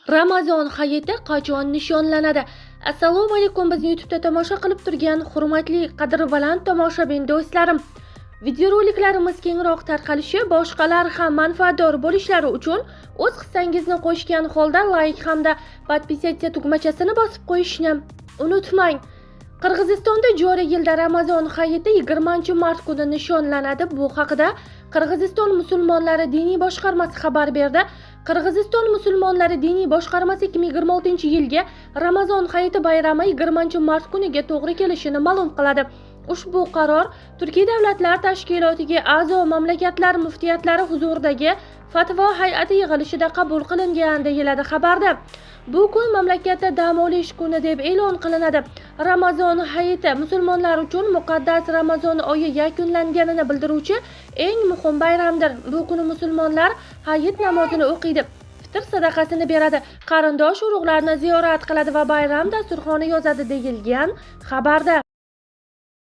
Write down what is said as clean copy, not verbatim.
Ramazon hayiti qachon nishonlanadi? Assalomu alaykum, bizni YouTube'da tomosha qilib turgan hurmatli qadrbaland tomoshabin do'stlarim. Videoroliklarimiz kengroq tarqalishi, boshqalar ham manfaatdor bo'lishlari uchun o'z hissangizni qo'shgan holda like hamda podpisatsiya tugmachasini bosib qo'yishni unutmang. Qirg'izistonda joriy yilda Ramazon hayiti 20-mart kuni nishonlanadi. Bu haqida Qirg'iziston musulmonlari diniy boshqarmasi xabar berdi. Qirg'iziston musulmonlari diniy boshqarmasi 2026-yilga Ramazon hayiti bayrami 20-mart kuniga to'g'ri kelishini ma'lum qiladi. Ushbu qaror Turkiy davlatlar tashkilotiga a'zo mamlakatlar muftiyatlari huzuridagi fatvo hay'ati yig'ilishida qabul qilingan deyiladi xabarda. Bu kun mamlakatda dam olish kuni deb e'lon qilinadi. Ramazon hayiti musulmonlar uchun muqaddas Ramazon oyi yakunlanganini bildiruvchi eng muhim bayramdir. Bu kuni musulmonlar hayit namozini o'qiydi, fitr sadaqasini beradi, qarindosh urug'larni ziyorat qiladi va bayram dasturxoni yozadi deyilgan xabarda.